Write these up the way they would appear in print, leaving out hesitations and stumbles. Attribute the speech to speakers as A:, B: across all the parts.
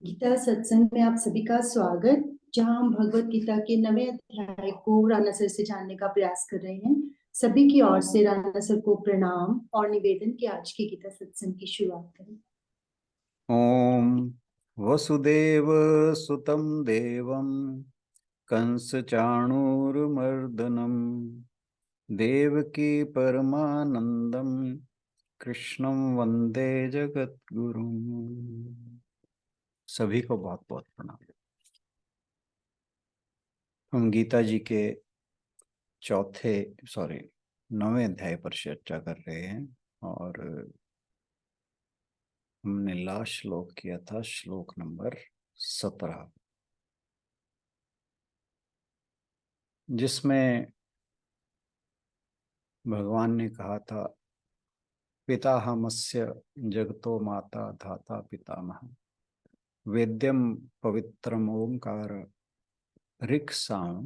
A: गीता सत्संग में आप सभी का स्वागत। जहां हम भगवत गीता के 9वें अध्याय को राणा सर से जानने का प्रयास कर रहे हैं। सभी की ओर से राणा सर को प्रणाम और निवेदन कि आज की गीता सत्संग की शुरुआत करें।
B: ओम वसुदेव सुतं देवं कंस चाणूरमर्दनम देवकी परमानंदम कृष्णं वंदे जगद्गुरुम। सभी को बहुत बहुत प्रणाम। हम गीता जी के चौथे 9वें अध्याय पर चर्चा कर रहे हैं और हमने लास्ट श्लोक किया था श्लोक नंबर 17, जिसमें भगवान ने कहा था पिताहमस्य जगतो माता धाता पितामह वेद्यम पवित्रम ओंकार ऋक् साम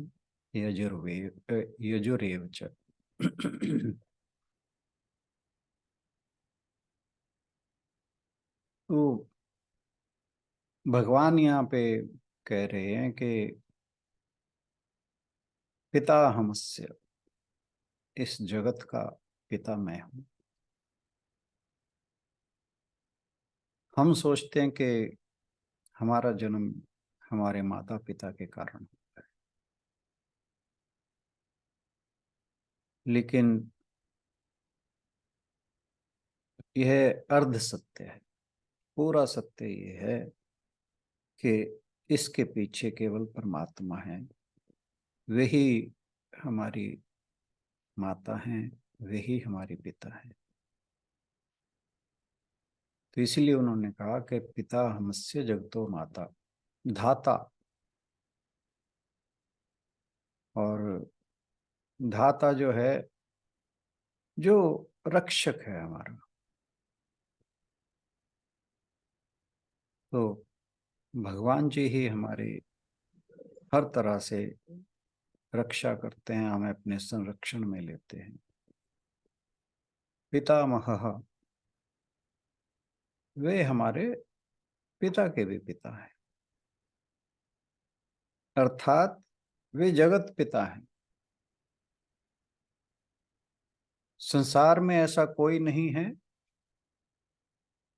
B: यजुरेव च। तो भगवान यहाँ पे कह रहे हैं कि पिताहमस्य, इस जगत का पिता मैं हूँ। हम सोचते हैं कि हमारा जन्म हमारे माता पिता के कारण होता है, लेकिन यह अर्ध सत्य है। पूरा सत्य यह है कि इसके पीछे केवल परमात्मा है। वही हमारी माता हैं, वही हमारे पिता हैं। तो इसीलिए उन्होंने कहा कि पिता हमस्य जगतो माता धाता, और धाता जो है, जो रक्षक है हमारा। तो भगवान जी ही हमारे हर तरह से रक्षा करते हैं, हमें अपने संरक्षण में लेते हैं। पितामहः, वे हमारे पिता के भी पिता हैं, अर्थात वे जगत पिता हैं। संसार में ऐसा कोई नहीं है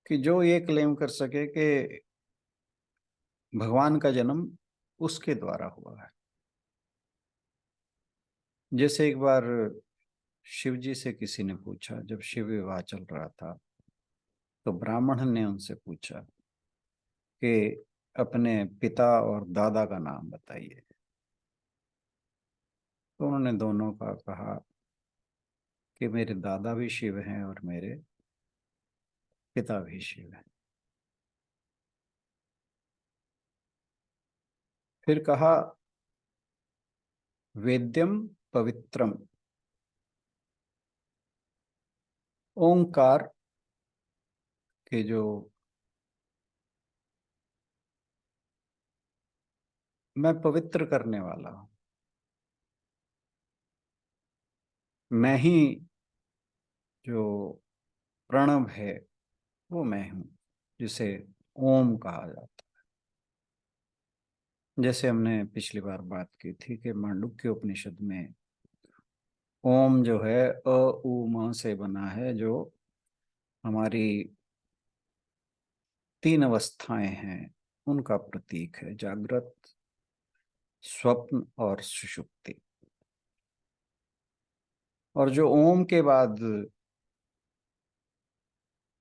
B: कि जो ये क्लेम कर सके कि भगवान का जन्म उसके द्वारा हुआ है। जैसे एक बार शिव जी से किसी ने पूछा, जब शिव विवाह चल रहा था, तो ब्राह्मण ने उनसे पूछा कि अपने पिता और दादा का नाम बताइए। तो उन्होंने दोनों का कहा कि मेरे दादा भी शिव हैं और मेरे पिता भी शिव हैं। फिर कहा वेद्यम पवित्रम ओंकार के जो मैं पवित्र करने वाला हूं, मैं ही जो प्रणव है वो मैं हूं, जिसे ओम कहा जाता है। जैसे हमने पिछली बार बात की थी कि मांडुक्य उपनिषद में ओम जो है अ उ म से बना है, जो हमारी 3 अवस्थाएं हैं उनका प्रतीक है, जागृत, स्वप्न और सुषुप्ति। और जो ओम के बाद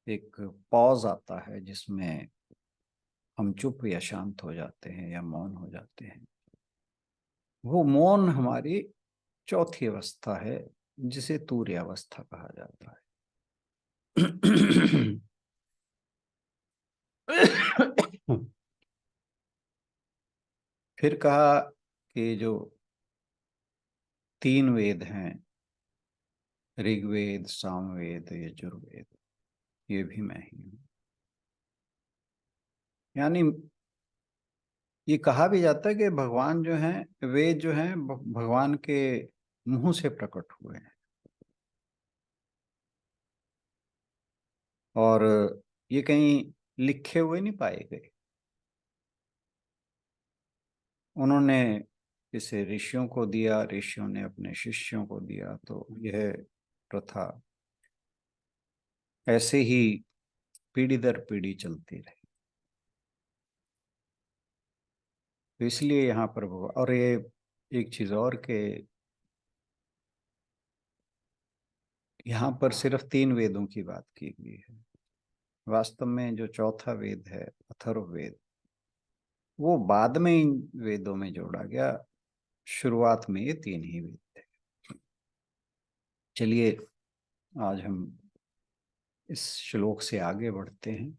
B: एक पॉज आता है जिसमें हम चुप या शांत हो जाते हैं या मौन हो जाते हैं, वो मौन हमारी चौथी अवस्था है, जिसे तूर्य अवस्था कहा जाता है। फिर कहा कि जो 3 वेद हैं, ऋग्वेद, सामवेद, यजुर्वेद, ये भी मैं ही हूँ। यानी ये कहा भी जाता है कि भगवान जो हैं, वेद जो हैं, भगवान के मुंह से प्रकट हुए हैं। और ये कहीं लिखे हुए नहीं पाए गए, उन्होंने इसे ऋषियों को दिया, ऋषियों ने अपने शिष्यों को दिया, तो यह प्रथा ऐसे ही पीढ़ी दर पीढ़ी चलती रही। तो इसलिए यहाँ पर और ये एक चीज और के यहाँ पर सिर्फ 3 वेदों की बात की गई है। वास्तव में जो चौथा वेद है, अथर्ववेद, वो बाद में इन वेदों में जोड़ा गया। शुरुआत में ये 3 ही वेद थे। चलिए आज हम इस श्लोक से आगे बढ़ते हैं।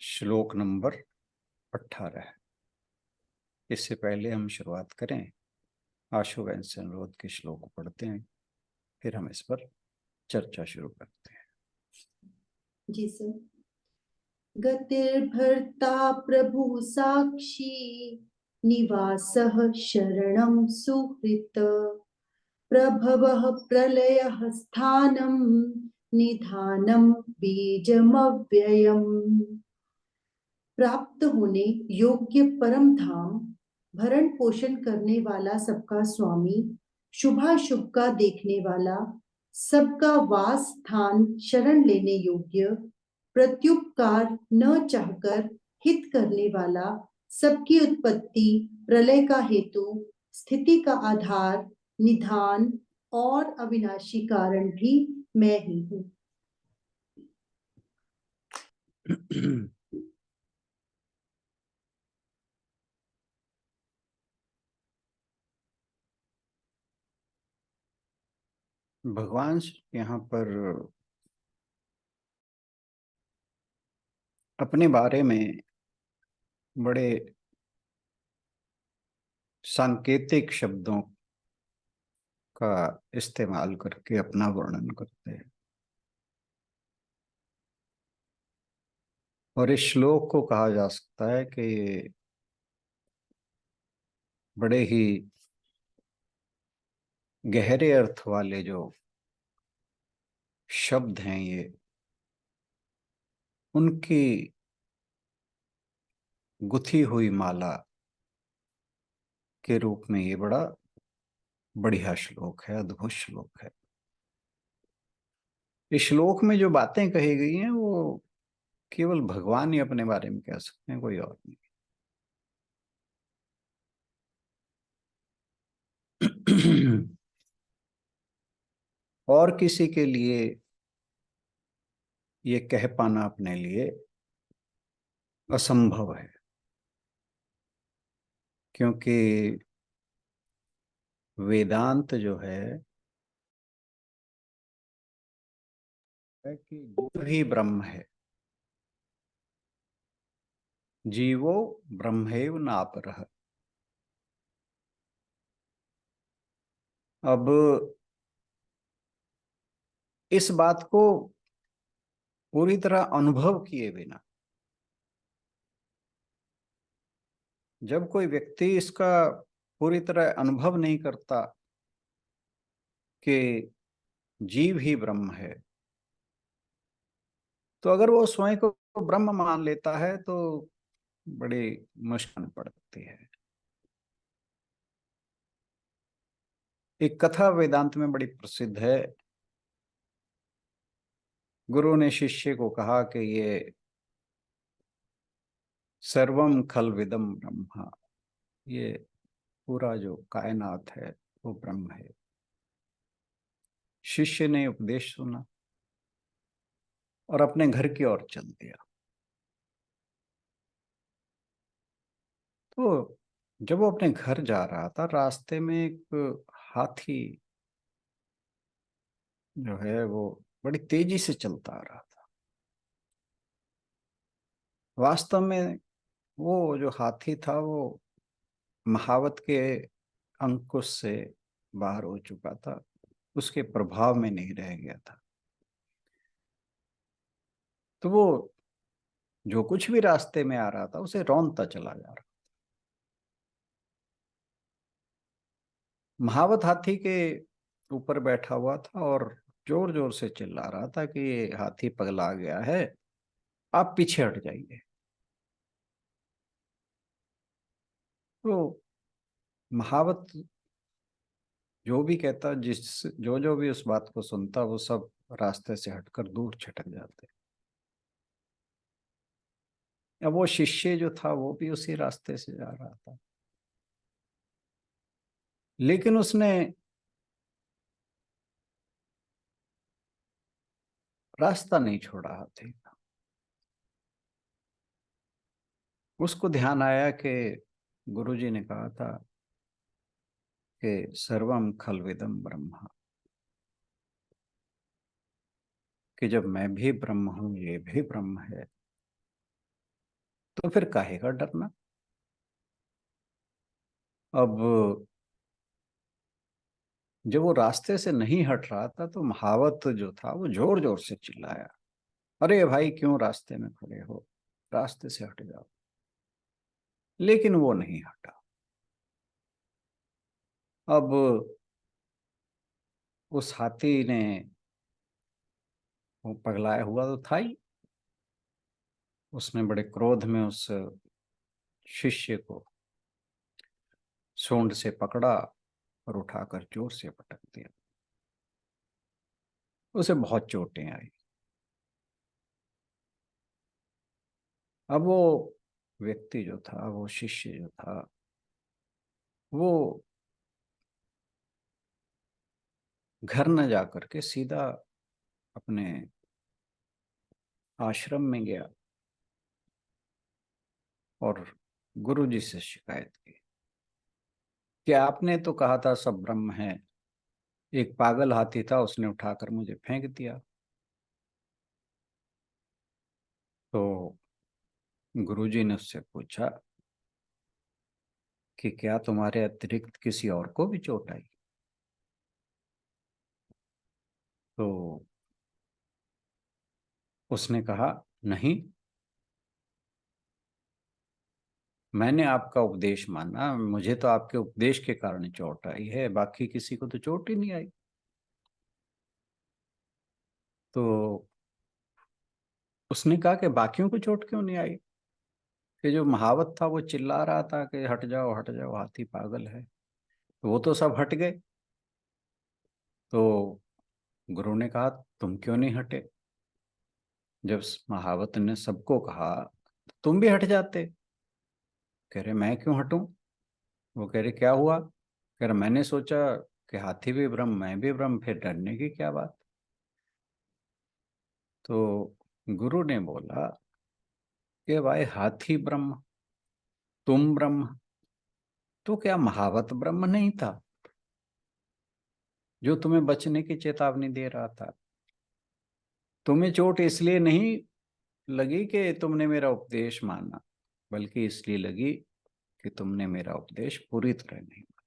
B: श्लोक नंबर 18। इससे पहले हम शुरुआत करें, आशु वैंस से अनुरोध के श्लोक पढ़ते हैं, फिर हम इस पर चर्चा शुरू करते हैं।
A: जी सर। गतिर्भर्ता प्रभु साक्षी, निवासः शरणं सुहृत्, प्रभवः प्रलयः स्थानं, निधानं बीजमव्ययम्। प्राप्त होने योग्य परम धाम, भरण पोषण करने वाला सबका स्वामी, शुभाशुभ का देखने वाला, सबका वास स्थान शरण लेने योग्य, प्रत्युपकार न चाहकर हित करने वाला, सबकी उत्पत्ति प्रलय का हेतु, स्थिति का आधार, निधान और अविनाशी कारण भी मैं ही हूँ।
B: भगवान यहाँ पर अपने बारे में बड़े सांकेतिक शब्दों का इस्तेमाल करके अपना वर्णन करते हैं। और इस श्लोक को कहा जा सकता है कि ये बड़े ही गहरे अर्थ वाले जो शब्द हैं, ये उनकी गुथी हुई माला के रूप में ये बड़ा बढ़िया श्लोक है, अद्भुत श्लोक है। इस श्लोक में जो बातें कही गई हैं वो केवल भगवान ही अपने बारे में कह सकते हैं, कोई और नहीं। और किसी के लिए ये कह पाना अपने लिए असंभव है, क्योंकि वेदांत जो है कि जीव ही ब्रह्म है, जीवो ब्रह्मैव नापरः। अब इस बात को पूरी तरह अनुभव किए बिना, जब कोई व्यक्ति इसका पूरी तरह अनुभव नहीं करता कि जीव ही ब्रह्म है, तो अगर वो स्वयं को ब्रह्म मान लेता है तो बड़ी मुश्किल पड़ती है। एक कथा वेदांत में बड़ी प्रसिद्ध है। गुरु ने शिष्य को कहा कि ये सर्वम खलविदम ब्रह्मा, ये पूरा जो कायनात है वो ब्रह्म है। शिष्य ने उपदेश सुना और अपने घर की ओर चल दिया। तो जब वो अपने घर जा रहा था, रास्ते में एक हाथी जो है वो बड़ी तेजी से चलता आ रहा था। वास्तव में वो जो हाथी था वो महावत के अंकुश से बाहर हो चुका था, उसके प्रभाव में नहीं रह गया था। तो वो जो कुछ भी रास्ते में आ रहा था उसे रौंदता चला जा रहा। महावत हाथी के ऊपर बैठा हुआ था और जोर जोर से चिल्ला रहा था कि ये हाथी पगला गया है, आप पीछे हट जाइए। तो महावत जो भी कहता, जिस जो जो भी उस बात को सुनता, वो सब रास्ते से हटकर दूर छटक जाते। अब वो शिष्य जो था वो भी उसी रास्ते से जा रहा था, लेकिन उसने रास्ता नहीं छोड़ा हाथी का। उसको ध्यान आया कि गुरुजी ने कहा था कि सर्वम खलविदम ब्रह्म, कि जब मैं भी ब्रह्म हूं, ये भी ब्रह्म है, तो फिर काहे का डरना। अब जब वो रास्ते से नहीं हट रहा था तो महावत जो था वो जोर जोर से चिल्लाया, अरे भाई क्यों रास्ते में खड़े हो, रास्ते से हट जाओ। लेकिन वो नहीं हटा। अब उस हाथी ने, वो पगलाया हुआ तो था ही, उसने बड़े क्रोध में उस शिष्य को सूंड से पकड़ा और उठाकर जोर से पटक दिया। उसे बहुत चोटें आई। अब वो व्यक्ति जो था, वो शिष्य जो था, वो घर न जाकर के सीधा अपने आश्रम में गया और गुरुजी से शिकायत की कि आपने तो कहा था सब ब्रह्म है, एक पागल हाथी था, उसने उठाकर मुझे फेंक दिया। तो गुरुजी ने उससे पूछा कि क्या तुम्हारे अतिरिक्त किसी और को भी चोट आई। तो उसने कहा, नहीं, मैंने आपका उपदेश माना, मुझे तो आपके उपदेश के कारण चोट आई है, बाकी किसी को तो चोट ही नहीं आई। तो उसने कहा कि बाकियों को चोट क्यों नहीं आई, कि जो महावत था वो चिल्ला रहा था कि हट जाओ, हाथी पागल है, तो वो तो सब हट गए। तो गुरु ने कहा, तुम क्यों नहीं हटे। जब महावत ने सबको कहा तो तुम भी हट जाते। कह रहे मैं क्यों हटूं। वो कह रहे क्या हुआ। कह रहे मैंने सोचा कि हाथी भी ब्रह्म, मैं भी ब्रह्म, फिर डरने की क्या बात। तो गुरु ने बोला कि भाई हाथी ब्रह्म, तुम ब्रह्म, तो क्या महावत ब्रह्म नहीं था जो तुम्हें बचने की चेतावनी दे रहा था। तुम्हें चोट इसलिए नहीं लगी कि तुमने मेरा उपदेश माना, बल्कि इसलिए लगी कि तुमने मेरा उपदेश पूरी तरह नहीं माना।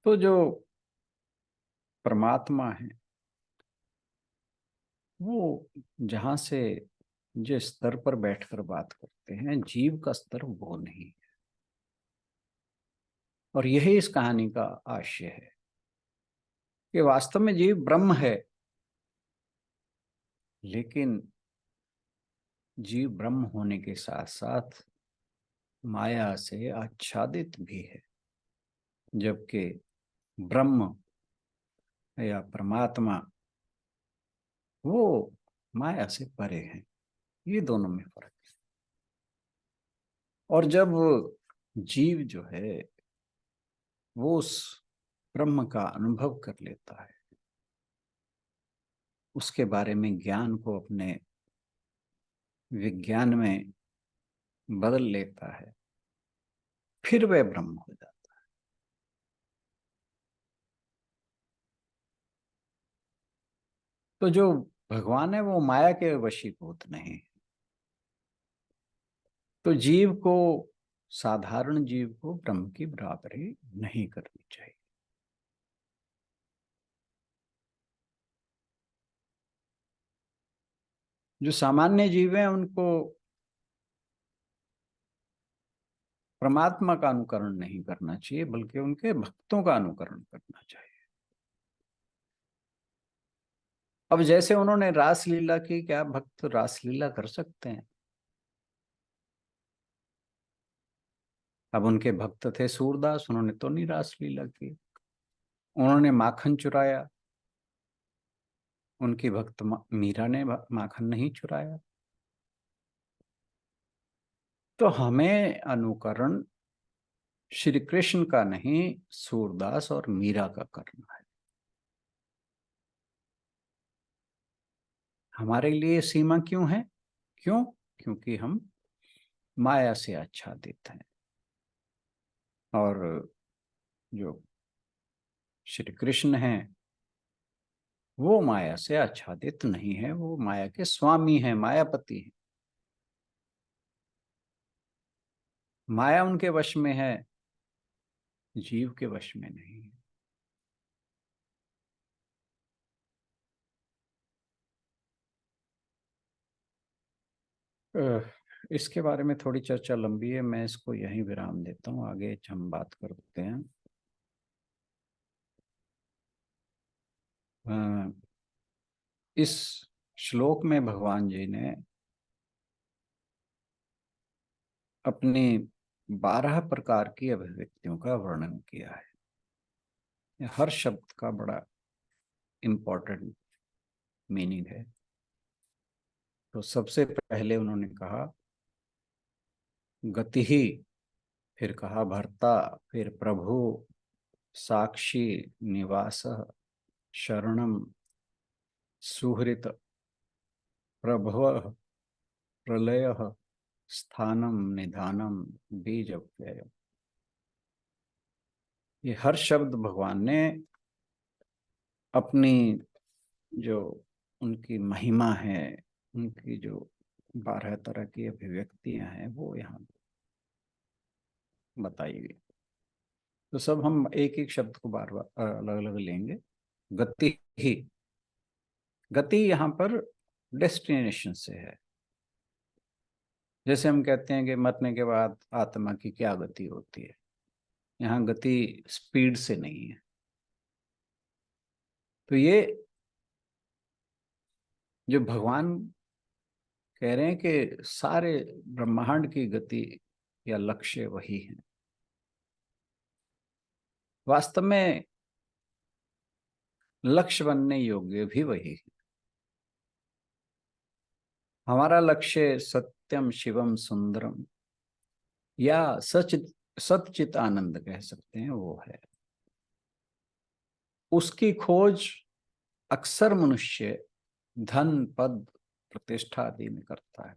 B: तो जो परमात्मा है, वो जहां से, जिस स्तर पर बैठकर बात करते हैं, जीव का स्तर वो नहीं। और यही इस कहानी का आशय है कि वास्तव में जीव ब्रह्म है, लेकिन जीव ब्रह्म होने के साथ साथ माया से आच्छादित भी है, जबकि ब्रह्म या परमात्मा वो माया से परे है। ये दोनों में फर्क है। और जब जीव जो है वो उस ब्रह्म का अनुभव कर लेता है, उसके बारे में ज्ञान को अपने विज्ञान में बदल लेता है, फिर वह ब्रह्म हो जाता है। तो जो भगवान है वो माया के वशीभूत नहीं। तो जीव को, साधारण जीव को ब्रह्म की बराबरी नहीं करनी चाहिए। जो सामान्य जीव हैं उनको परमात्मा का अनुकरण नहीं करना चाहिए, बल्कि उनके भक्तों का अनुकरण करना चाहिए। अब जैसे उन्होंने रासलीला की, क्या भक्त रासलीला कर सकते हैं? अब उनके भक्त थे सूरदास, उन्होंने तो नहीं रासलीला की। उन्होंने माखन चुराया, उनकी भक्त मीरा ने माखन नहीं चुराया। तो हमें अनुकरण श्री कृष्ण का नहीं, सूरदास और मीरा का करना है। हमारे लिए सीमा क्यों है? क्यों? क्योंकि हम माया से आच्छादित हैं, और जो श्री कृष्ण हैं वो माया से आच्छादित नहीं है, वो माया के स्वामी हैं, मायापति हैं। माया उनके वश में है, जीव के वश में नहीं है। इसके बारे में थोड़ी चर्चा लंबी है, मैं इसको यहीं विराम देता हूँ, आगे हम बात करते हैं। इस श्लोक में भगवान जी ने अपनी 12 प्रकार की अभिव्यक्तियों का वर्णन किया है। हर शब्द का बड़ा इंपॉर्टेंट मीनिंग है। तो सबसे पहले उन्होंने कहा गति ही, फिर कहा भर्ता, फिर प्रभु, साक्षी, निवास, शरणम, सुहृत, प्रभव, प्रलय, स्थानम, निधानम, बीज अव्यय। ये हर शब्द भगवान ने अपनी जो उनकी महिमा है, उनकी जो 12 तरह की अभिव्यक्तियां हैं वो यहाँ बताई गई। तो सब हम एक एक शब्द को बार बार अलग अलग लेंगे। गति ही, गति यहाँ पर डेस्टिनेशन से है। जैसे हम कहते हैं कि मरने के बाद आत्मा की क्या गति होती है, यहाँ गति स्पीड से नहीं है। तो ये जो भगवान कह रहे हैं कि सारे ब्रह्मांड की गति या लक्ष्य वही है, वास्तव में लक्ष्य बनने योग्य भी वही है। हमारा लक्ष्य सत्यम शिवम सुंदरम या सच्चित आनंद कह सकते हैं, वो है। उसकी खोज अक्सर मनुष्य धन, पद, प्रतिष्ठा आदि में करता है,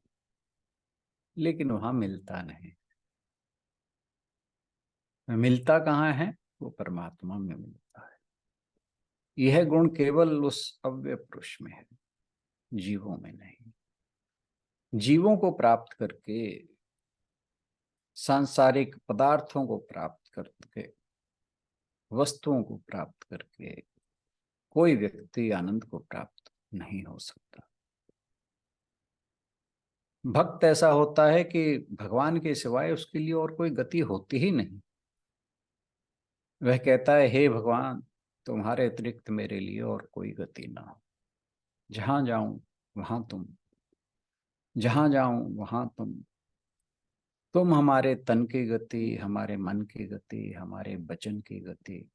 B: लेकिन वहां मिलता नहीं। मिलता कहाँ है? वो परमात्मा में मिलता है। यह गुण केवल उस अव्यय पुरुष में है, जीवों में नहीं। जीवों को प्राप्त करके, सांसारिक पदार्थों को प्राप्त करके, वस्तुओं को प्राप्त करके कोई व्यक्ति आनंद को प्राप्त नहीं हो सकता। भक्त ऐसा होता है कि भगवान के सिवाय उसके लिए और कोई गति होती ही नहीं। वह कहता है हे भगवान, तुम्हारे अतिरिक्त मेरे लिए और कोई गति ना हो। जहां जाऊं वहां तुम, जहां जाऊं वहां तुम हमारे तन की गति, हमारे मन की गति, हमारे वचन की गति,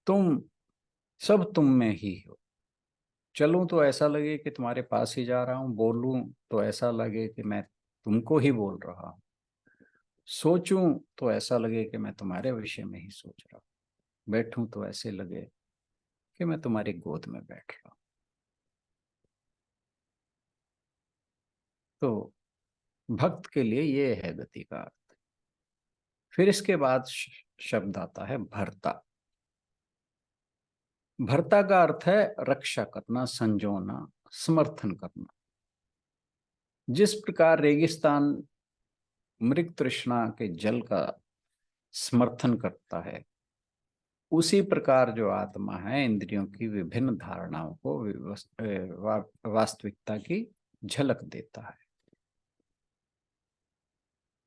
B: तुम सब तुम में ही हो। चलूं तो ऐसा लगे कि तुम्हारे पास ही जा रहा हूं, बोलूं तो ऐसा लगे कि मैं तुमको ही बोल रहा हूं, सोचूं तो ऐसा लगे कि मैं तुम्हारे विषय में ही सोच रहा हूं, बैठूं तो ऐसे लगे कि मैं तुम्हारी गोद में बैठ रहा हूं। तो भक्त के लिए ये है गति का अर्थ। फिर इसके बाद शब्द आता है भर्ता। भर्ता का अर्थ है रक्षा करना, संजोना, समर्थन करना। जिस प्रकार रेगिस्तान मृग तृष्णा के जल का समर्थन करता है, उसी प्रकार जो आत्मा है इंद्रियों की विभिन्न धारणाओं को वास्तविकता की झलक देता है,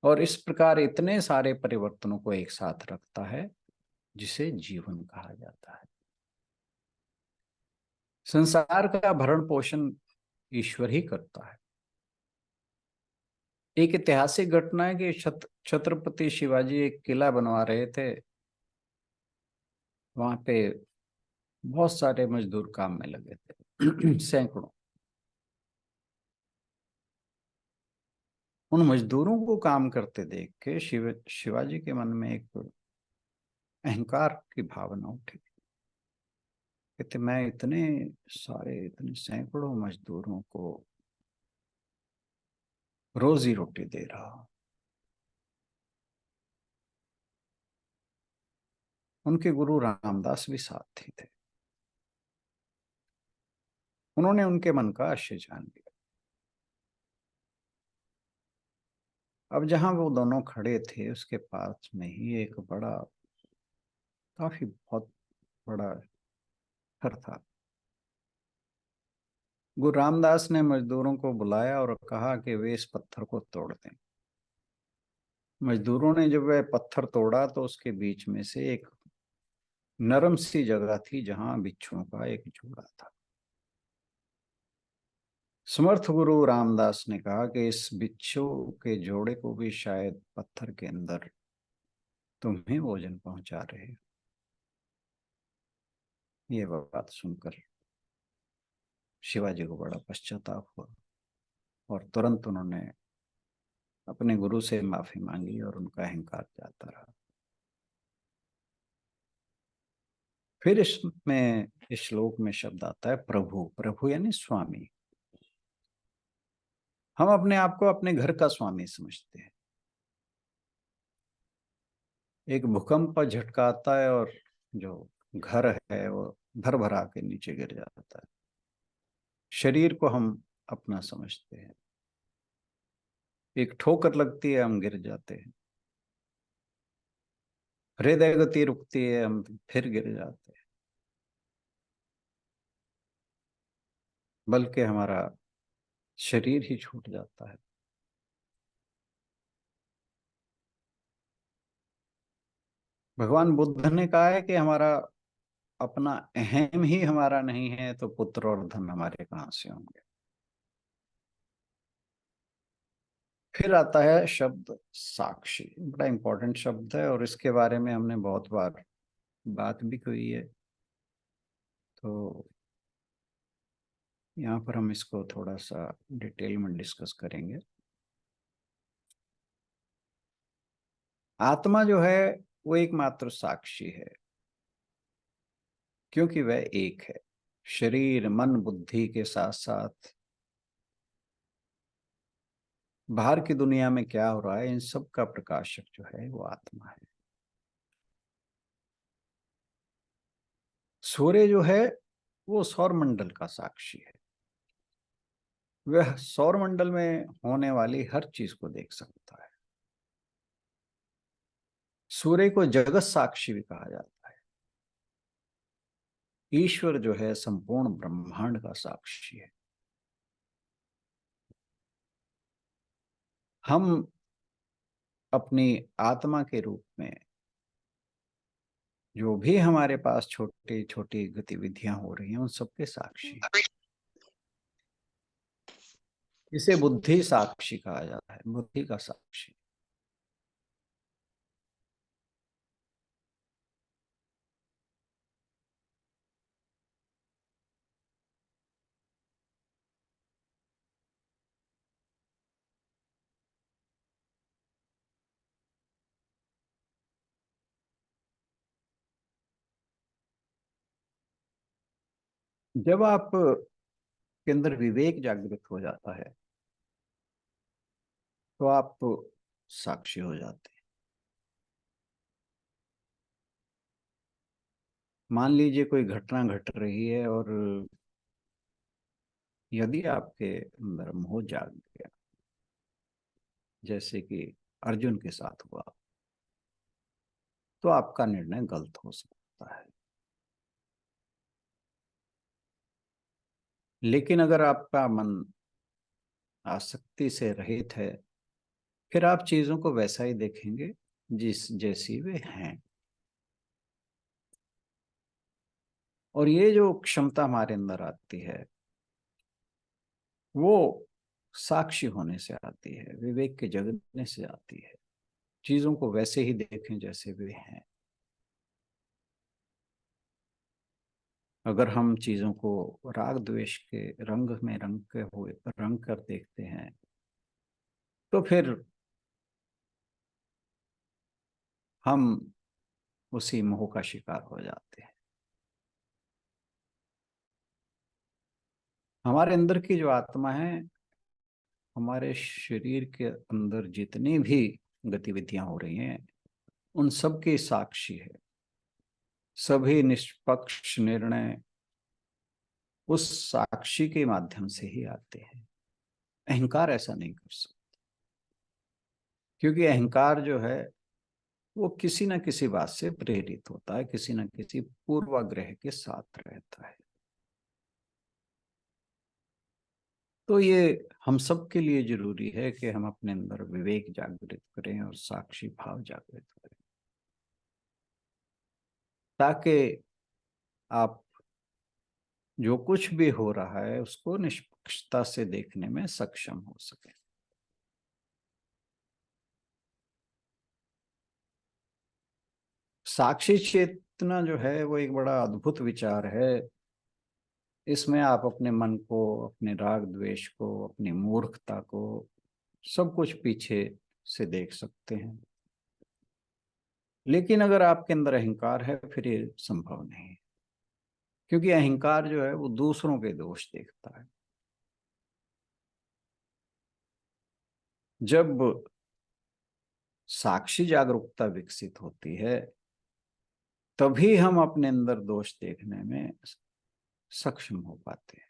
B: और इस प्रकार इतने सारे परिवर्तनों को एक साथ रखता है जिसे जीवन कहा जाता है। संसार का भरण पोषण ईश्वर ही करता है। एक ऐतिहासिक घटना है कि छत्रपति शिवाजी एक किला बनवा रहे थे। वहां पे बहुत सारे मजदूर काम में लगे थे सैकड़ों। उन मजदूरों को काम करते देख के शिवाजी के मन में एक अहंकार की भावना उठी। कहते मैं इतने सैकड़ों मजदूरों को रोजी रोटी दे रहा हूं। उनके गुरु रामदास भी साथ ही थे। उन्होंने उनके मन का आशय जान लिया। अब जहां वो दोनों खड़े थे उसके पास में ही एक काफी बहुत बड़ा पत्थर था। गुरु रामदास ने मजदूरों को बुलाया और कहा कि वे इस पत्थर को तोड़ दें। मजदूरों ने जब वह पत्थर तोड़ा तो उसके बीच में से एक नरम सी जगह थी जहां बिच्छुओं का एक जोड़ा था। समर्थ गुरु रामदास ने कहा कि इस बिच्छू के जोड़े को भी शायद पत्थर के अंदर तुम्हें भोजन पहुंचा रहे हो। ये बात सुनकर शिवाजी को बड़ा पश्चाताप हुआ और तुरंत उन्होंने अपने गुरु से माफी मांगी और उनका अहंकार जाता रहा। फिर इसमें इस श्लोक में शब्द आता है प्रभु। प्रभु यानी स्वामी। हम अपने आप को अपने घर का स्वामी समझते हैं। एक भूकंप झटका आता है और जो घर है वो भर भरा के नीचे गिर जाता है। शरीर को हम अपना समझते हैं। एक ठोकर लगती है हम गिर जाते हैं। हृदय गति रुकती है हम फिर गिर जाते हैं। बल्कि हमारा शरीर ही छूट जाता है। भगवान बुद्ध ने कहा है कि हमारा अपना अहम ही हमारा नहीं है तो पुत्र और धन हमारे कहां से होंगे। फिर आता है शब्द साक्षी। बड़ा इंपॉर्टेंट शब्द है और इसके बारे में हमने बहुत बार बात भी की है। तो यहाँ पर हम इसको थोड़ा सा डिटेल में डिस्कस करेंगे। आत्मा जो है वो एकमात्र साक्षी है क्योंकि वह एक है। शरीर मन बुद्धि के साथ साथ बाहर की दुनिया में क्या हो रहा है इन सब का प्रकाशक जो है वो आत्मा है। सूर्य जो है वो सौर मंडल का साक्षी है। वह सौर मंडल में होने वाली हर चीज को देख सकता है। सूर्य को जगत साक्षी भी कहा जाता है। ईश्वर जो है संपूर्ण ब्रह्मांड का साक्षी है। हम अपनी आत्मा के रूप में जो भी हमारे पास छोटी छोटी गतिविधियां हो रही हैं उन सबके साक्षी हैं। इसे बुद्धि साक्षी कहा जाता है। बुद्धि का साक्षी। जब आप के अंदर विवेक जागृत हो जाता है तो आप साक्षी हो जाते हैं। मान लीजिए कोई घटना घट रही है और यदि आपके अंदर मोह जाग गया जैसे कि अर्जुन के साथ हुआ तो आपका निर्णय गलत हो सकता है। लेकिन अगर आपका मन आसक्ति से रहित है फिर आप चीजों को वैसा ही देखेंगे जैसी वे हैं। और ये जो क्षमता हमारे अंदर आती है वो साक्षी होने से आती है, विवेक के जगने से आती है, चीजों को वैसे ही देखें जैसे वे हैं। अगर हम चीजों को राग द्वेष के रंग में रंग के हुए रंग कर देखते हैं तो फिर हम उसी मोह का शिकार हो जाते हैं। हमारे अंदर की जो आत्मा है, हमारे शरीर के अंदर जितनी भी गतिविधियां हो रही हैं उन सब की साक्षी है। सभी निष्पक्ष निर्णय उस साक्षी के माध्यम से ही आते हैं। अहंकार ऐसा नहीं कर सकता, क्योंकि अहंकार जो है वो किसी न किसी बात से प्रेरित होता है, किसी न किसी पूर्वाग्रह के साथ रहता है। तो ये हम सब के लिए जरूरी है कि हम अपने अंदर विवेक जागृत करें और साक्षी भाव जागृत करें, ताकि आप जो कुछ भी हो रहा है उसको निष्पक्षता से देखने में सक्षम हो सके। साक्षी चेतना जो है वो एक बड़ा अद्भुत विचार है। इसमें आप अपने मन को, अपने राग द्वेष को, अपनी मूर्खता को, सब कुछ पीछे से देख सकते हैं। लेकिन अगर आपके अंदर अहंकार है फिर ये संभव नहीं है, क्योंकि अहंकार जो है वो दूसरों के दोष देखता है। जब साक्षी जागरूकता विकसित होती है तभी हम अपने अंदर दोष देखने में सक्षम हो पाते हैं।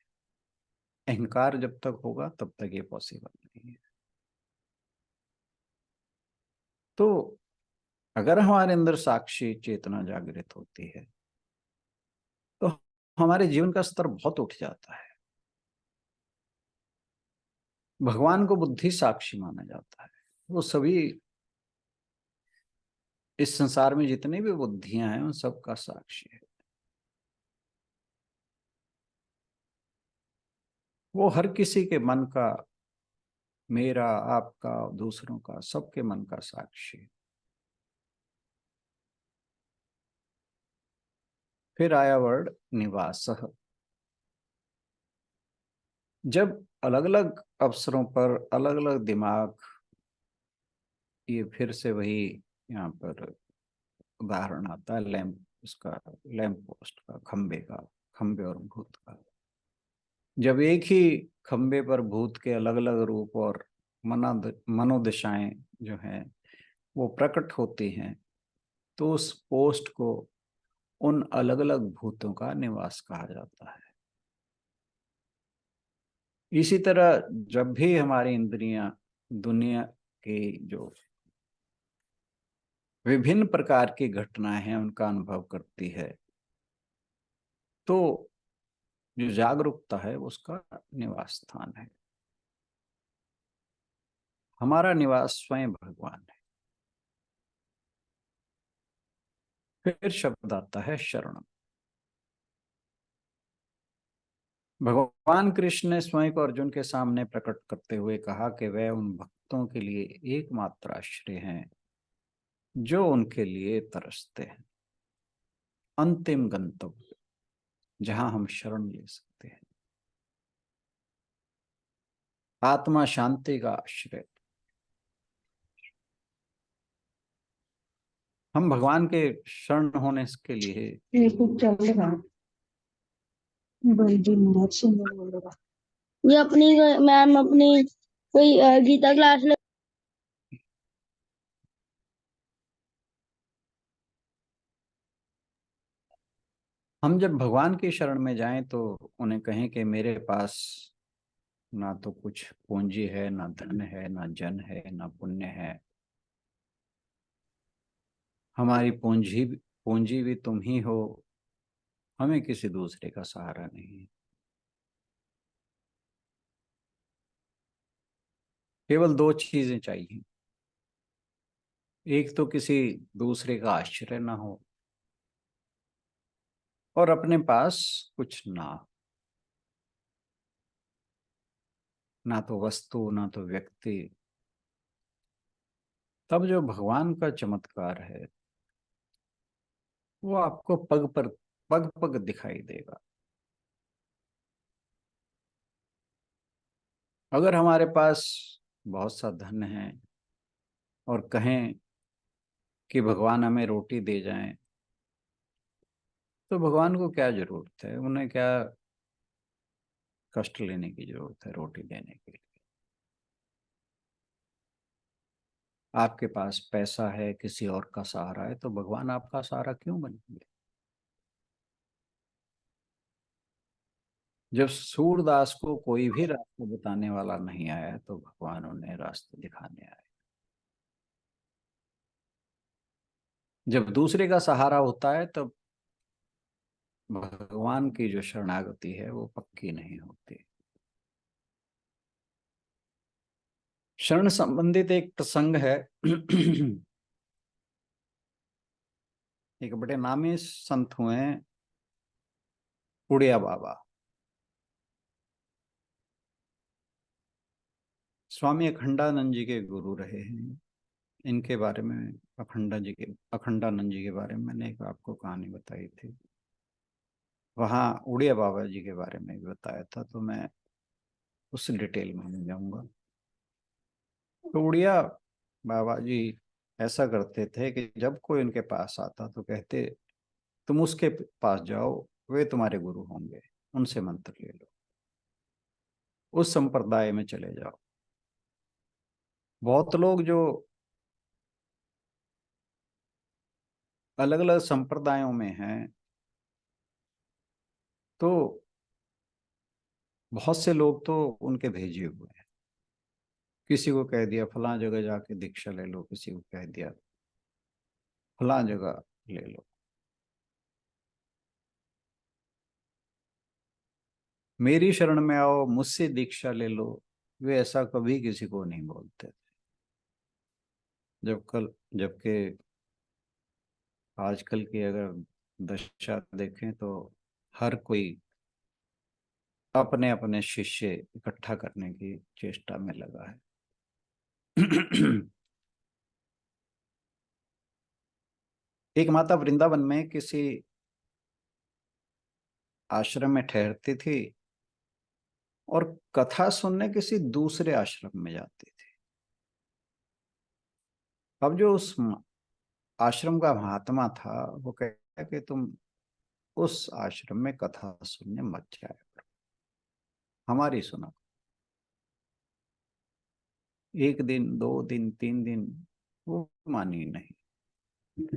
B: अहंकार जब तक होगा तब तक ये पॉसिबल नहीं है। तो अगर हमारे अंदर साक्षी चेतना जागृत होती है तो हमारे जीवन का स्तर बहुत उठ जाता है। भगवान को बुद्धि साक्षी माना जाता है। वो सभी इस संसार में जितनी भी बुद्धियां हैं उन सब का साक्षी है। वो हर किसी के मन का, मेरा, आपका, दूसरों का, सबके मन का साक्षी है। फिर आया वर्ड निवास। जब अलग अलग अवसरों पर अलग अलग दिमाग, ये फिर से वही यहाँ पर उदाहरण आता है लैंप, उसका लैंप पोस्ट का, खंबे का, खंबे और भूत का। जब एक ही खंबे पर भूत के अलग अलग रूप और मनोदशाएं जो हैं वो प्रकट होती हैं तो उस पोस्ट को उन अलग अलग भूतों का निवास कहा जाता है। इसी तरह जब भी हमारी इंद्रियां दुनिया की जो विभिन्न प्रकार की घटनाएं हैं उनका अनुभव करती है तो जो जागरूकता है उसका निवास स्थान है। हमारा निवास स्वयं भगवान है। फिर शब्द आता है शरण। भगवान कृष्ण ने स्वयं को अर्जुन के सामने प्रकट करते हुए कहा कि वह उन भक्तों के लिए एकमात्र आश्रय हैं जो उनके लिए तरसते हैं, अंतिम गंतव्य जहां हम शरण ले सकते हैं, आत्मा शांति का आश्रय। हम भगवान के शरण होने के लिए
C: ये कुछ चल रहा है। बलजिंदर सिंह बोल रहा। ये अपनी मैम अपनी कोई गीता क्लास ले।
B: हम जब भगवान की शरण में जाएं तो उन्हें कहें कि मेरे पास ना तो कुछ पूंजी है, ना धन है, ना जन है, ना पुण्य है। हमारी पूंजी पूंजी भी तुम ही हो, हमें किसी दूसरे का सहारा नहीं है। केवल दो चीजें चाहिए, एक तो किसी दूसरे का आश्रय ना हो और अपने पास कुछ ना तो वस्तु ना तो व्यक्ति, तब जो भगवान का चमत्कार है वो आपको पग पग दिखाई देगा। अगर हमारे पास बहुत सा धन है और कहें कि भगवान हमें रोटी दे जाएं, तो भगवान को क्या जरूरत है, उन्हें क्या कष्ट लेने की जरूरत है रोटी देने के लिए। आपके पास पैसा है, किसी और का सहारा है, तो भगवान आपका सहारा क्यों बनेंगे। जब सूरदास को कोई भी रास्ता बताने वाला नहीं आया तो भगवान उन्हें रास्ता दिखाने आए। जब दूसरे का सहारा होता है तब भगवान की जो शरणागति है वो पक्की नहीं होती। शरण संबंधित एक प्रसंग है। एक बड़े नामी संत हुए उड़िया बाबा, स्वामी अखंडानंद जी के गुरु रहे हैं। इनके बारे में अखंडानंद जी के बारे में मैंने एक आपको कहानी बताई थी, वहाँ उड़िया बाबा जी के बारे में भी बताया था, तो मैं उस डिटेल में नहीं जाऊंगा। तो उड़िया बाबा जी ऐसा करते थे कि जब कोई उनके पास आता तो कहते, तुम उसके पास जाओ, वे तुम्हारे गुरु होंगे, उनसे मंत्र ले लो, उस संप्रदाय में चले जाओ। बहुत लोग जो अलग अलग संप्रदायों में हैं, तो बहुत से लोग तो उनके भेजे हुए हैं। किसी को कह दिया फलां जगह जाके दीक्षा ले लो, किसी को कह दिया फलां जगह ले लो। मेरी शरण में आओ, मुझसे दीक्षा ले लो, वे ऐसा कभी किसी को नहीं बोलते। जबकि आजकल की अगर दशा देखें तो हर कोई अपने अपने शिष्य इकट्ठा करने की चेष्टा में लगा है। एक माता वृंदावन में किसी आश्रम में ठहरती थी और कथा सुनने किसी दूसरे आश्रम में जाती थी। अब जो उस आश्रम का महात्मा था वो कहता कि तुम उस आश्रम में कथा सुनने मत जाया करो, हमारी सुना। एक दिन, 2 दिन, 3 दिन वो मानी नहीं।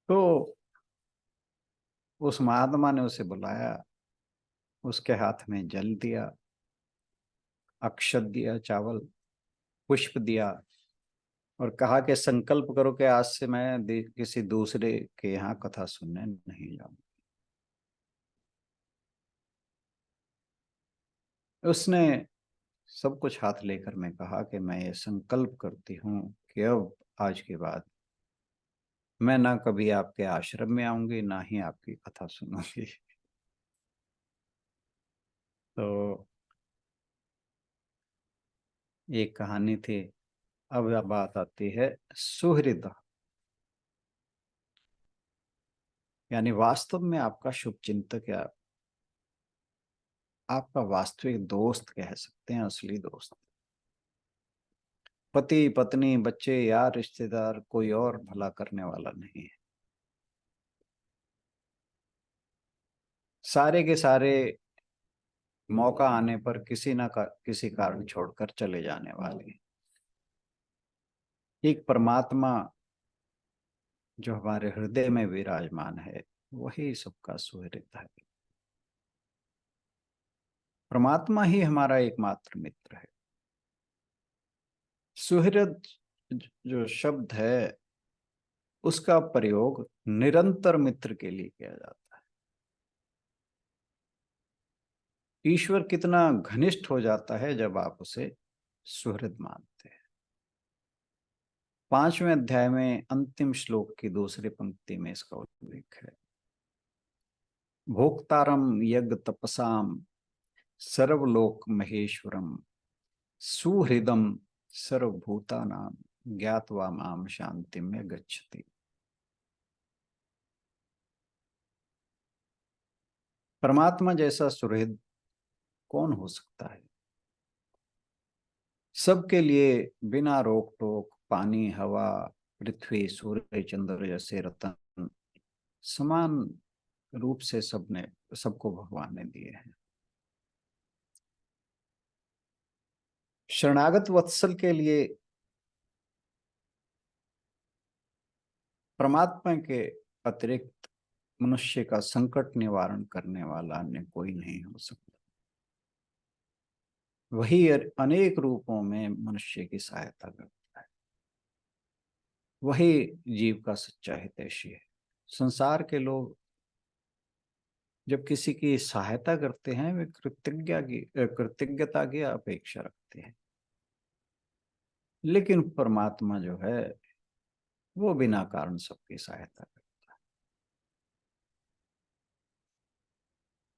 B: तो उस महात्मा ने उसे बुलाया, उसके हाथ में जल दिया, अक्षत दिया, चावल, पुष्प दिया और कहा कि संकल्प करो कि आज से मैं किसी दूसरे के यहाँ कथा सुनने नहीं जाऊंगा। उसने सब कुछ हाथ लेकर मैं कहा कि मैं ये संकल्प करती हूँ कि अब आज के बाद मैं ना कभी आपके आश्रम में आऊंगी, ना ही आपकी कथा सुनूंगी। तो एक कहानी थी। अब बात आती है सुहृद, यानी वास्तव में आपका शुभ चिंतक या आपका वास्तविक दोस्त कह सकते हैं, असली दोस्त। पति पत्नी बच्चे यार रिश्तेदार कोई और भला करने वाला नहीं है। सारे के सारे मौका आने पर किसी कारण छोड़कर चले जाने वाले। एक परमात्मा जो हमारे हृदय में विराजमान है वही सबका सुहृद है। परमात्मा ही हमारा एकमात्र मित्र है। सुहृद जो शब्द है उसका प्रयोग निरंतर मित्र के लिए किया जाता है। ईश्वर कितना घनिष्ठ हो जाता है जब आप उसे सुहृद मानते हैं। 5वें अध्याय में अंतिम श्लोक की दूसरी पंक्ति में इसका उल्लेख है। भोक्तारम यज्ञ तपसाम सर्वलोक महेश्वरम सुहृदम सर्वभूतानां ज्ञात्वा माम शांति में गच्छति। परमात्मा जैसा सुहृद कौन हो सकता है? सबके लिए बिना रोक टोक पानी, हवा, पृथ्वी, सूर्य, चंद्र जैसे रतन समान रूप से सबको भगवान ने दिए हैं। शरणागत वत्सल के लिए परमात्मा के अतिरिक्त मनुष्य का संकट निवारण करने वाला अन्य कोई नहीं हो सकता। वही अनेक रूपों में मनुष्य की सहायता करता है। वही जीव का सच्चा हितैषी है। संसार के लोग जब किसी की सहायता करते हैं वे कृतज्ञता की अपेक्षा रखते हैं, लेकिन परमात्मा जो है वो बिना कारण सबकी सहायता करता है।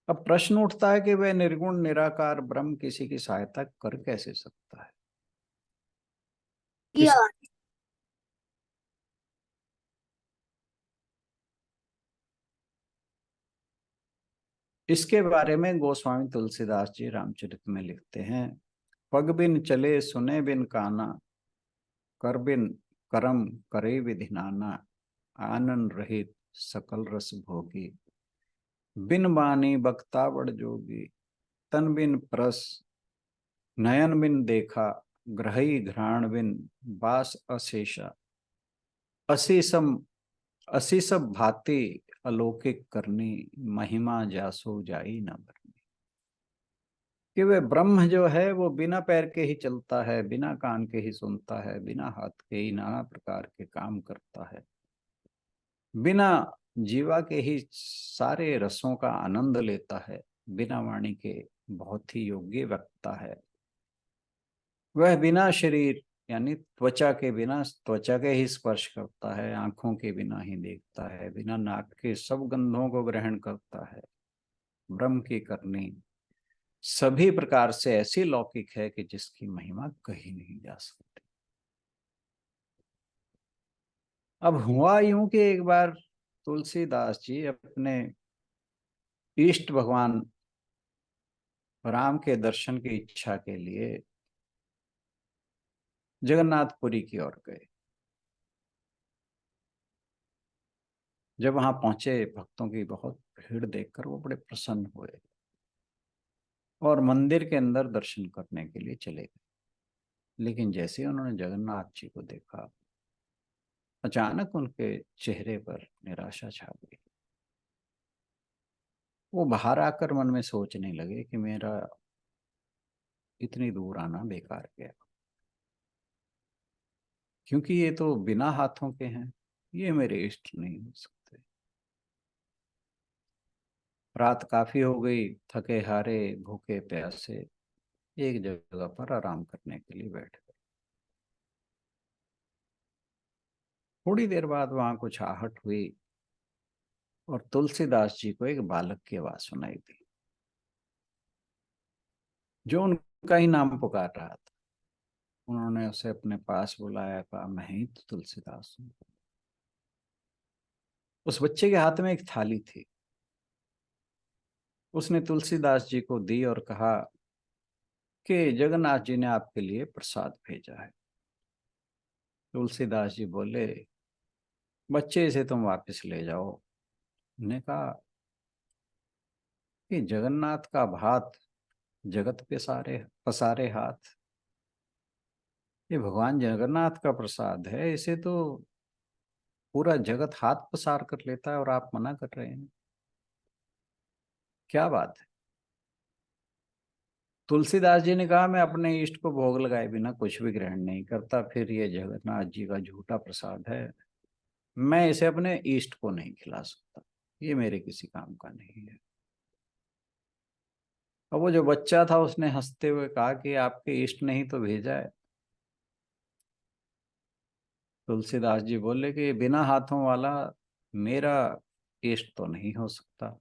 B: अब प्रश्न उठता है कि वह निर्गुण निराकार ब्रह्म किसी की सहायता कर कैसे सकता है? इसके बारे में गोस्वामी तुलसीदास जी रामचरित में लिखते हैं, पग बिन चले सुने बिन काना, कर बिन करम करे विधि नाना, आनंद रहित सकल रस भोगी, बिन बानी बक्ता बड़ जोगी, तन बिन परस नयन बिन देखा, ग्रही घ्राण बिन बास अशेषा, असीसम असीसब भांति अलौकिक करनी, महिमा जासो जाई न भरनी। कि वह ब्रह्म जो है वो बिना पैर के ही चलता है, बिना कान के ही सुनता है, बिना हाथ के ही नाना प्रकार के काम करता है, बिना जीवा के ही सारे रसों का आनंद लेता है, बिना वाणी के बहुत ही योग्य वक्ता है। वह बिना शरीर यानी त्वचा के बिना त्वचा के ही स्पर्श करता है, आंखों के बिना ही देखता है, बिना नाक के सब गंधों को ग्रहण करता है। ब्रह्म की करनी सभी प्रकार से ऐसी लौकिक है कि जिसकी महिमा कही नहीं जा सकती। अब हुआ यूं कि एक बार तुलसीदास जी अपने इष्ट भगवान राम के दर्शन की इच्छा के लिए जगन्नाथपुरी की ओर गए। जब वहां पहुंचे भक्तों की बहुत भीड़ देखकर वो बड़े प्रसन्न हुए और मंदिर के अंदर दर्शन करने के लिए चले गए। लेकिन जैसे उन्होंने जगन्नाथ जी को देखा, अचानक उनके चेहरे पर निराशा छा गई। वो बाहर आकर मन में सोचने लगे कि मेरा इतनी दूर आना बेकार गया, क्योंकि ये तो बिना हाथों के हैं, ये मेरे इष्ट नहीं हो सकते। रात काफी हो गई, थके हारे भूखे प्यासे एक जगह पर आराम करने के लिए बैठ गए। थोड़ी देर बाद वहां कुछ आहट हुई और तुलसीदास जी को एक बालक की आवाज सुनाई दी जो उनका ही नाम पुकार रहा था। उन्होंने उसे अपने पास बुलाया, कहा मैं ही तो तुलसीदास हूँ। उस बच्चे के हाथ में एक थाली थी, उसने तुलसीदास जी को दी और कहा कि जगन्नाथ जी ने आपके लिए प्रसाद भेजा है। तुलसीदास जी बोले, बच्चे से तुम वापस ले जाओ। उन्होंने कहा कि जगन्नाथ का भात जगत पे सारे पसारे हाथ, ये भगवान जगन्नाथ का प्रसाद है, इसे तो पूरा जगत हाथ पसार कर लेता है और आप मना कर रहे हैं, क्या बात है? तुलसीदास जी ने कहा, मैं अपने इष्ट को भोग लगाए बिना कुछ भी ग्रहण नहीं करता, फिर ये जगन्नाथ जी का झूठा प्रसाद है, मैं इसे अपने इष्ट को नहीं खिला सकता, ये मेरे किसी काम का नहीं है। और वो जो बच्चा था उसने हंसते हुए कहा कि आपके इष्ट नहीं तो भेजा है। तुलसीदास जी बोले कि बिना हाथों वाला मेरा इष्ट तो नहीं हो सकता।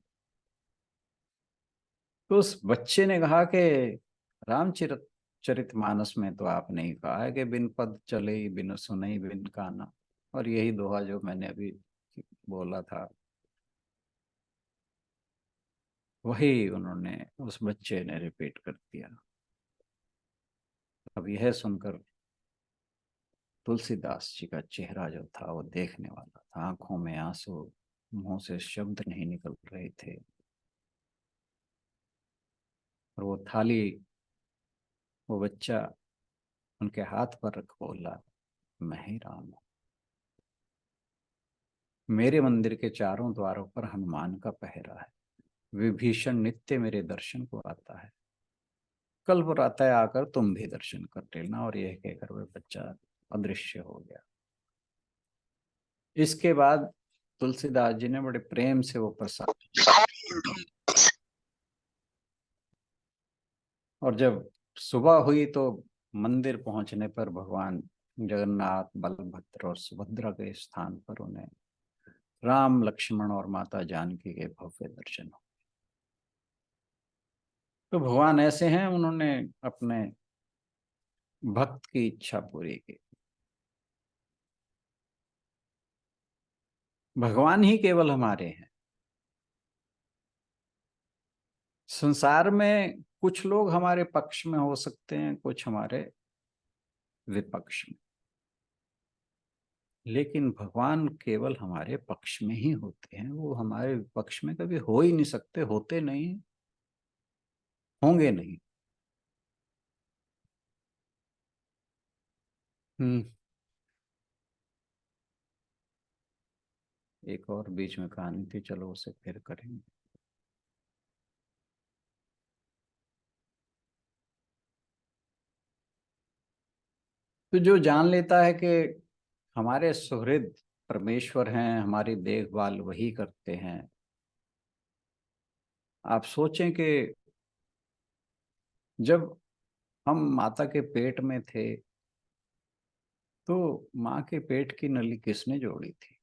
B: तो उस बच्चे ने कहा कि रामचरितमानस में तो आपने ही कहा है कि बिन पद चले बिन सुनई बिन काना, और यही दोहा जो मैंने अभी बोला था वही उन्होंने, उस बच्चे ने रिपीट कर दिया। अब यह सुनकर तुलसीदास जी का चेहरा जो था वो देखने वाला था, आंखों में आंसू, मुंह से शब्द नहीं निकल रहे थे, और वो थाली वो बच्चा उनके हाथ पर रख बोला, मैं ही राम हूं। मेरे मंदिर के चारों द्वारों पर हनुमान का पहरा है, विभीषण नित्य मेरे दर्शन को आता है, कल प्रातः आकर तुम भी दर्शन कर लेना। और यह कहकर वह बच्चा अदृश्य हो गया। इसके बाद तुलसीदास जी ने बड़े प्रेम से वो प्रसाद, और जब सुबह हुई तो मंदिर पहुंचने पर भगवान जगन्नाथ, बलभद्र और सुभद्रा के स्थान पर उन्हें राम, लक्ष्मण और माता जानकी के भव्य दर्शन हो। तो भगवान ऐसे हैं, उन्होंने अपने भक्त की इच्छा पूरी की। भगवान ही केवल हमारे हैं। संसार में कुछ लोग हमारे पक्ष में हो सकते हैं, कुछ हमारे विपक्ष में, लेकिन भगवान केवल हमारे पक्ष में ही होते हैं। वो हमारे विपक्ष में कभी हो ही नहीं सकते, होते नहीं, होंगे नहीं। एक और बीच में कहानी थी, चलो उसे फिर करेंगे। तो जो जान लेता है कि हमारे सुहृद परमेश्वर हैं, हमारी देखभाल वही करते हैं। आप सोचें कि जब हम माता के पेट में थे तो माँ के पेट की नली किसने जोड़ी थी?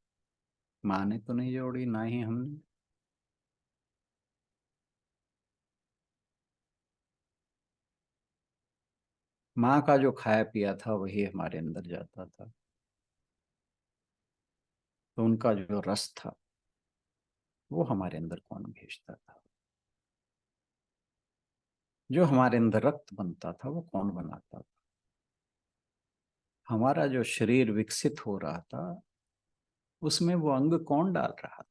B: माँ ने तो नहीं जोड़ी, ना ही हमने। माँ का जो खाया पिया था वही हमारे अंदर जाता था। तो उनका जो रस था वो हमारे अंदर कौन भेजता था? जो हमारे अंदर रक्त बनता था वो कौन बनाता था? हमारा जो शरीर विकसित हो रहा था उसमें वो अंग कौन डाल रहा था?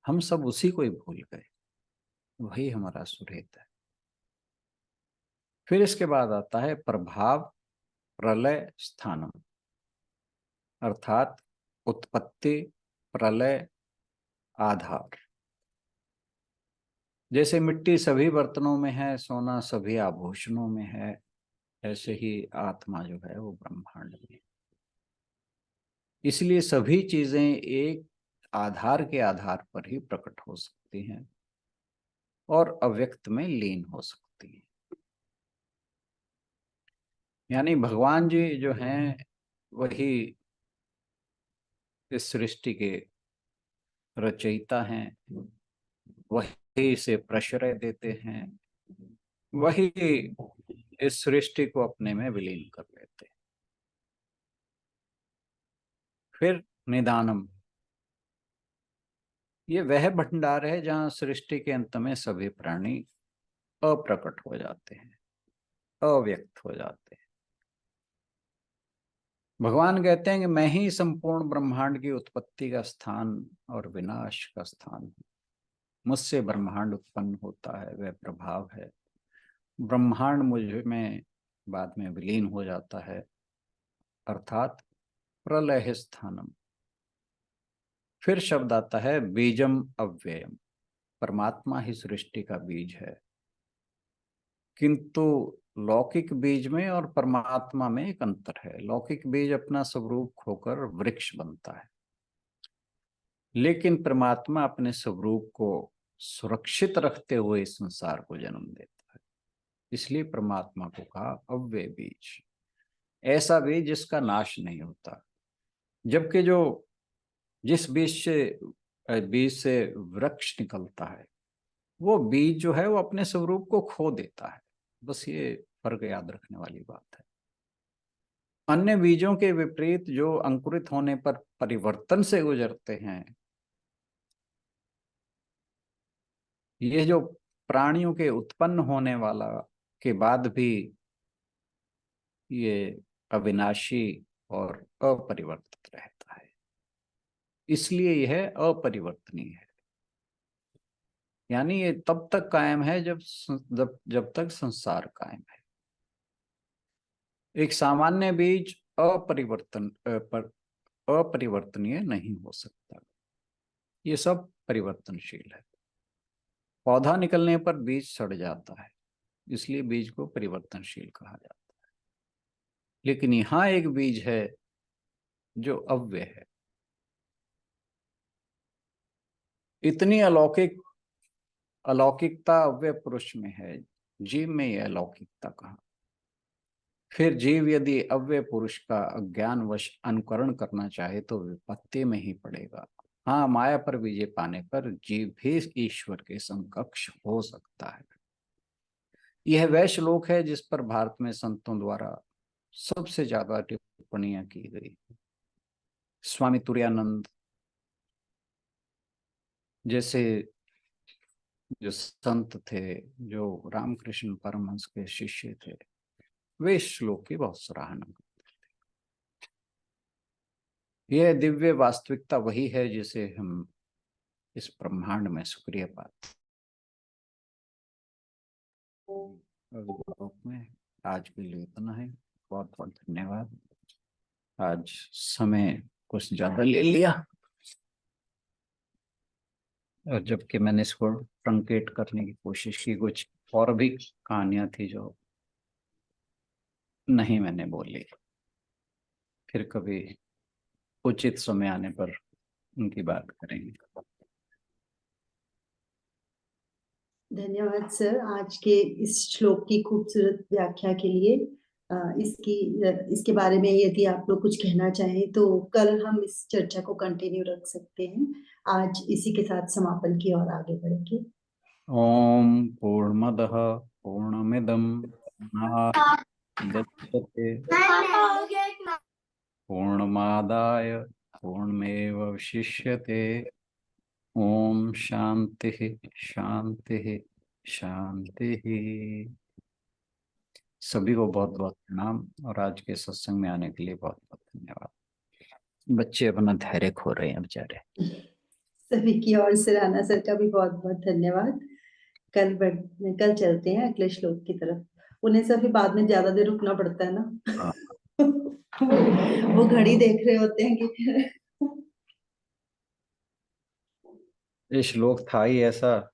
B: हम सब उसी को ही भूल गए। वही हमारा सुहृद है। फिर इसके बाद आता है प्रभाव, प्रलय, स्थानम, अर्थात उत्पत्ति, प्रलय, आधार। जैसे मिट्टी सभी बर्तनों में है, सोना सभी आभूषणों में है, ऐसे ही आत्मा जो है वो ब्रह्मांड में। इसलिए सभी चीजें एक आधार के आधार पर ही प्रकट हो सकती हैं और अव्यक्त में लीन हो सकती हैं। यानी भगवान जी जो हैं वही इस सृष्टि के रचयिता हैं, वही इसे प्रश्रय देते हैं, वही इस सृष्टि को अपने में विलीन कर लेते हैं। फिर निदानम, ये वह भंडार है जहां सृष्टि के अंत में सभी प्राणी अप्रकट हो जाते हैं, अव्यक्त हो जाते हैं। भगवान कहते हैं कि मैं ही संपूर्ण ब्रह्मांड की उत्पत्ति का स्थान और विनाश का स्थान हूं। मुझसे ब्रह्मांड उत्पन्न होता है, वह प्रभाव है। ब्रह्मांड मुझ में बाद में विलीन हो जाता है, अर्थात प्रलय स्थानम। फिर शब्द आता है बीजम अव्ययम, परमात्मा ही सृष्टि का बीज है। किंतु लौकिक बीज में और परमात्मा में एक अंतर है। लौकिक बीज अपना स्वरूप खोकर वृक्ष बनता है, लेकिन परमात्मा अपने स्वरूप को सुरक्षित रखते हुए इस संसार को जन्म देता है। इसलिए परमात्मा को कहा अव्यय बीज, ऐसा बीज जिसका नाश नहीं होता। जबकि जो जिस बीज से बीज से वृक्ष निकलता है, वो बीज जो है वो अपने स्वरूप को खो देता है। बस ये फर्क याद रखने वाली बात है। अन्य बीजों के विपरीत जो अंकुरित होने पर परिवर्तन से गुजरते हैं, ये जो प्राणियों के उत्पन्न होने वाला के बाद भी ये अविनाशी और अपरिवर्तित रहता है, इसलिए यह अपरिवर्तनीय है। यानी ये तब तक कायम है जब तक संसार कायम है। एक सामान्य बीज अपरिवर्तनीय नहीं हो सकता। ये सब परिवर्तनशील है। पौधा निकलने पर बीज सड़ जाता है, इसलिए बीज को परिवर्तनशील कहा जाता है। लेकिन यहाँ एक बीज है जो अव्यय है। इतनी अलौकिकता अव्यय पुरुष में है, जीव में यह अलौकिकता कहाँ? फिर जीव यदि अव्यय पुरुष का अज्ञानवश अनुकरण करना चाहे तो विपत्ति में ही पड़ेगा। हाँ, माया पर विजय पाने पर जीव भी ईश्वर के समकक्ष हो सकता है। यह वह श्लोक है जिस पर भारत में संतों द्वारा सबसे ज्यादा टिप्पणियां की गई। स्वामी तुरानंद जैसे जो संत थे, जो रामकृष्ण परमहंस के शिष्य थे, वे इस श्लोक की बहुत सराहना करते थे। यह दिव्य वास्तविकता वही है जिसे हम इस ब्रह्मांड में सक्रिय पाते में। आज के लिए इतना है। बहुत बहुत धन्यवाद। आज समय कुछ ज्यादा ले लिया, और जबकि मैंने इसको ट्रंकेट करने की कोशिश की, कुछ और भी कहानियां थी जो नहीं मैंने बोली। फिर कभी उचित समय आने पर उनकी बात करेंगे।
A: धन्यवाद सर, आज के इस श्लोक की खूबसूरत व्याख्या के लिए। इसके बारे में यदि आप लोग कुछ कहना चाहें तो कल हम इस चर्चा को कंटिन्यू रख सकते हैं। आज इसी के साथ समापन की ओर आगे बढ़ेंगे।
B: ओम पूर्णमदः पूर्णमिदं पूर्णादस्यते पूर्णमादाय पूर्णमेवावशिष्यते। ओम शांति शांति शांति। सभी को बहुत बहुत प्रणाम, और आज के सत्संग में आने के लिए बहुत बहुत धन्यवाद। बच्चे अपना धैर्य खो रहे हैं बेचारे।
A: सभी की ओर से राणा सर का भी बहुत बहुत धन्यवाद। कल चलते हैं अगले श्लोक की तरफ। उन्हें सभी बाद में ज्यादा देर रुकना पड़ता है ना। वो घड़ी देख रहे होते हैं कि
B: ये श्लोक था ही ऐसा